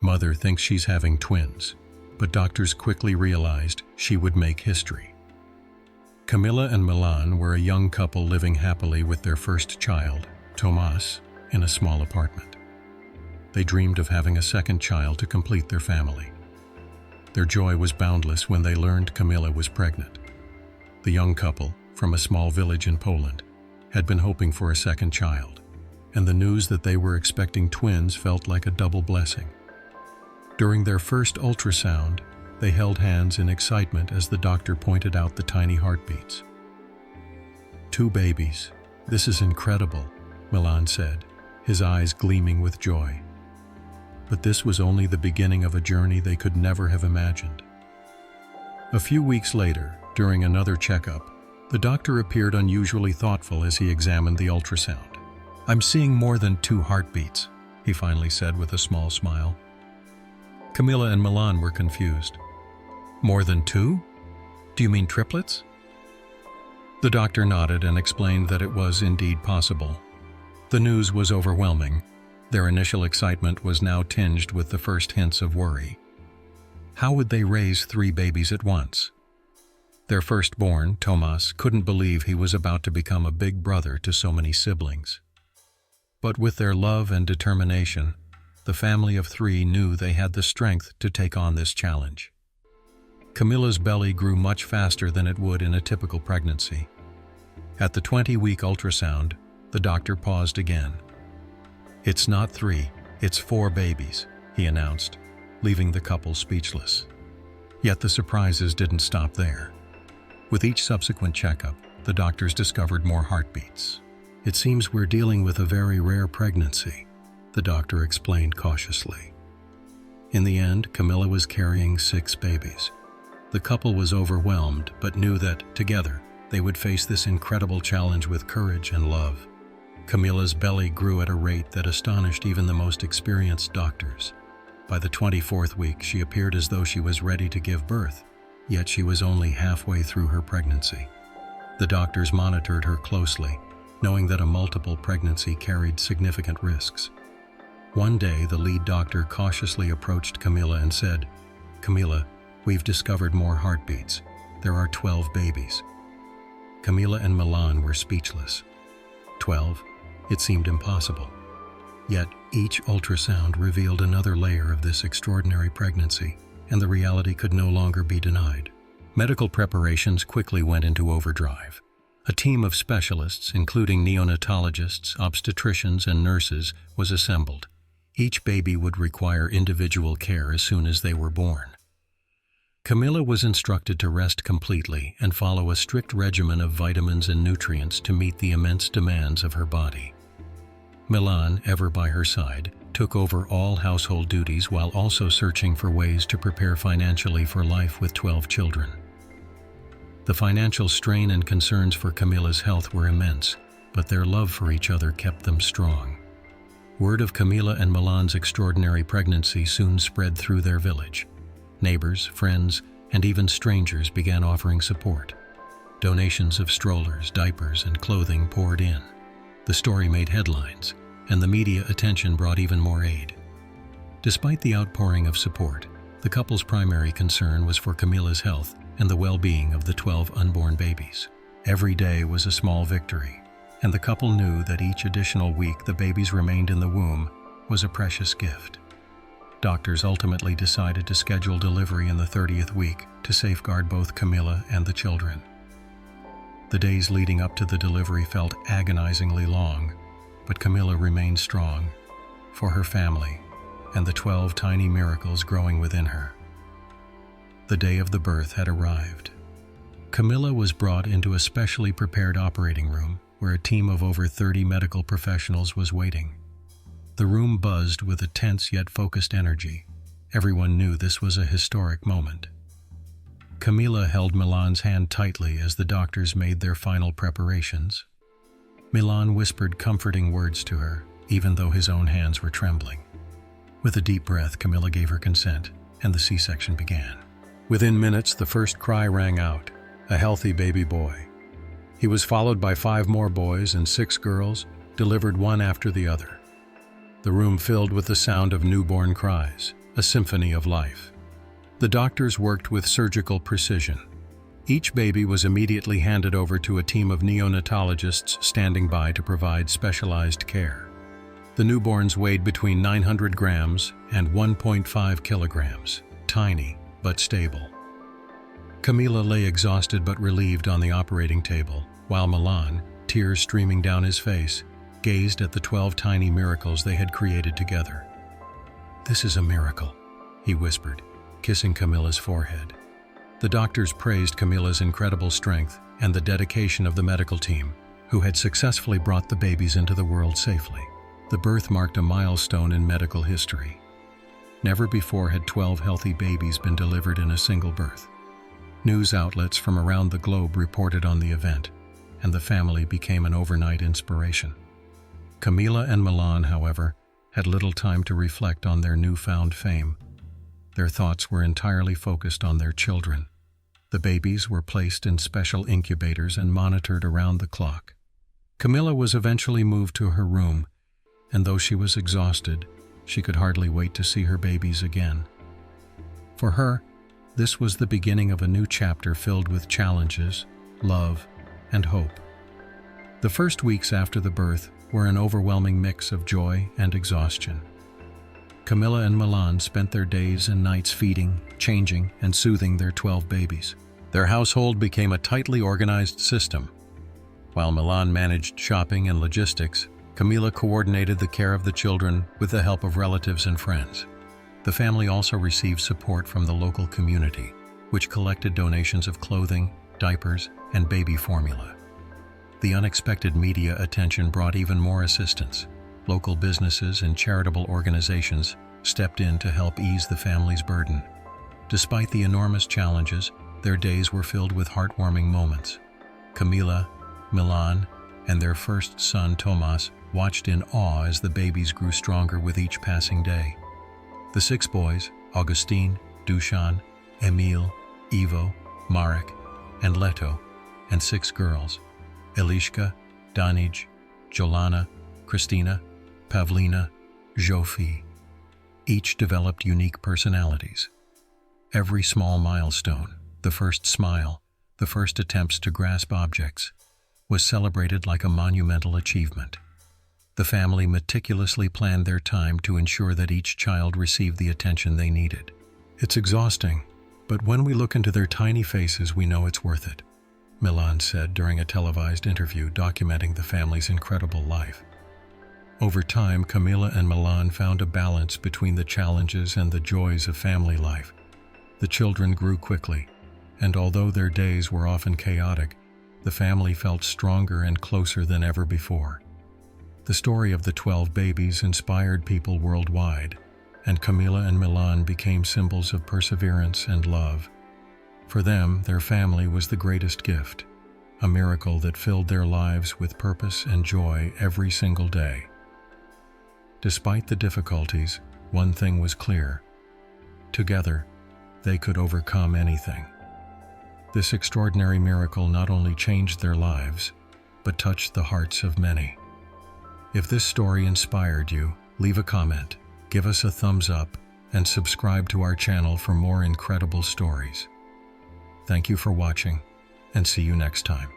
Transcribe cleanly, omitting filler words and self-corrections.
Mother thinks she's having twins, but doctors quickly realized she would make history. Camilla and Milan were a young couple living happily with their first child, Tomas, in a small apartment. They dreamed of having a second child to complete their family. Their joy was boundless when they learned Camilla was pregnant. The young couple, from a small village in Poland, had been hoping for a second child, and the news that they were expecting twins felt like a double blessing. During their first ultrasound, they held hands in excitement as the doctor pointed out the tiny heartbeats. "2 babies. This is incredible," Milan said, his eyes gleaming with joy. But this was only the beginning of a journey they could never have imagined. A few weeks later, during another checkup, the doctor appeared unusually thoughtful as he examined the ultrasound. "I'm seeing more than 2 heartbeats," he finally said with a small smile. Camilla and Milan were confused. "More than 2? Do you mean triplets?" The doctor nodded and explained that it was indeed possible. The news was overwhelming. Their initial excitement was now tinged with the first hints of worry. How would they raise 3 babies at once? Their firstborn, Tomas, couldn't believe he was about to become a big brother to so many siblings. But with their love and determination, the family of 3 knew they had the strength to take on this challenge. Camilla's belly grew much faster than it would in a typical pregnancy. At the 20-week ultrasound, the doctor paused again. "It's not 3, it's 4 babies," he announced, leaving the couple speechless. Yet the surprises didn't stop there. With each subsequent checkup, the doctors discovered more heartbeats. "It seems we're dealing with a very rare pregnancy," the doctor explained cautiously. In the end, Camilla was carrying 6 babies. The couple was overwhelmed, but knew that, together, they would face this incredible challenge with courage and love. Camilla's belly grew at a rate that astonished even the most experienced doctors. By the 24th week, she appeared as though she was ready to give birth, yet she was only halfway through her pregnancy. The doctors monitored her closely, knowing that a multiple pregnancy carried significant risks. One day, the lead doctor cautiously approached Camilla and said, "Camilla, we've discovered more heartbeats. There are 12 babies." Camilla and Milan were speechless. 12? It seemed impossible. Yet each ultrasound revealed another layer of this extraordinary pregnancy, and the reality could no longer be denied. Medical preparations quickly went into overdrive. A team of specialists, including neonatologists, obstetricians, and nurses, was assembled. Each baby would require individual care as soon as they were born. Camilla was instructed to rest completely and follow a strict regimen of vitamins and nutrients to meet the immense demands of her body. Milan, ever by her side, took over all household duties while also searching for ways to prepare financially for life with 12 children. The financial strain and concerns for Camilla's health were immense, but their love for each other kept them strong. Word of Camilla and Milan's extraordinary pregnancy soon spread through their village. Neighbors, friends, and even strangers began offering support. Donations of strollers, diapers, and clothing poured in. The story made headlines, and the media attention brought even more aid. Despite the outpouring of support, the couple's primary concern was for Camilla's health and the well-being of the 12 unborn babies. Every day was a small victory, and the couple knew that each additional week the babies remained in the womb was a precious gift. Doctors ultimately decided to schedule delivery in the 30th week to safeguard both Camilla and the children. The days leading up to the delivery felt agonizingly long, but Camilla remained strong for her family and the 12 tiny miracles growing within her. The day of the birth had arrived. Camilla was brought into a specially prepared operating room where a team of over 30 medical professionals was waiting. The room buzzed with a tense yet focused energy. Everyone knew this was a historic moment. Camilla held Milan's hand tightly as the doctors made their final preparations. Milan whispered comforting words to her, even though his own hands were trembling. With a deep breath, Camilla gave her consent, and the C-section began. Within minutes, the first cry rang out, a healthy baby boy. He was followed by 5 more boys and 6 girls, delivered one after the other. The room filled with the sound of newborn cries. a symphony of life. The doctors worked with surgical precision. Each baby was immediately handed over to a team of neonatologists standing by to provide specialized care. The newborns weighed between 900 grams and 1.5 kilograms, tiny but stable. Camila lay exhausted but relieved on the operating table, while Milan, tears streaming down his face, gazed at the 12 tiny miracles they had created together. "This is a miracle," he whispered, kissing Camila's forehead. The doctors praised Camila's incredible strength and the dedication of the medical team, who had successfully brought the babies into the world safely. The birth marked a milestone in medical history. Never before had 12 healthy babies been delivered in a single birth. News outlets from around the globe reported on the event, and the family became an overnight inspiration. Camila and Milan, however, had little time to reflect on their newfound fame. Their thoughts were entirely focused on their children. The babies were placed in special incubators and monitored around the clock. Camila was eventually moved to her room, and though she was exhausted, she could hardly wait to see her babies again. For her, this was the beginning of a new chapter filled with challenges, love, and hope. The first weeks after the birth were an overwhelming mix of joy and exhaustion. Camila and Milan spent their days and nights feeding, changing, and soothing their 12 babies. Their household became a tightly organized system. While Milan managed shopping and logistics, Camila coordinated the care of the children with the help of relatives and friends. The family also received support from the local community, which collected donations of clothing, diapers, and baby formula. The unexpected media attention brought even more assistance. Local businesses and charitable organizations stepped in to help ease the family's burden. Despite the enormous challenges, their days were filled with heartwarming moments. Camila, Milan, and their first son, Tomas, watched in awe as the babies grew stronger with each passing day. The 6 boys, Augustin, Dusan, Emil, Ivo, Marek, and Leto, and 6 girls, Eliška, Danij, Jolana, Kristina, Pavlina, Zsófi. Each developed unique personalities. Every small milestone, the first smile, the first attempts to grasp objects, was celebrated like a monumental achievement. The family meticulously planned their time to ensure that each child received the attention they needed. "It's exhausting, but when we look into their tiny faces, we know it's worth it," Milan said during a televised interview documenting the family's incredible life. Over time, Camila and Milan found a balance between the challenges and the joys of family life. The children grew quickly, and although their days were often chaotic, the family felt stronger and closer than ever before. The story of the 12 babies inspired people worldwide, and Camila and Milan became symbols of perseverance and love. For them, their family was the greatest gift, a miracle that filled their lives with purpose and joy every single day. Despite the difficulties, one thing was clear. Together, they could overcome anything. This extraordinary miracle not only changed their lives, but touched the hearts of many. If this story inspired you, leave a comment, give us a thumbs up, and subscribe to our channel for more incredible stories. Thank you for watching, and see you next time.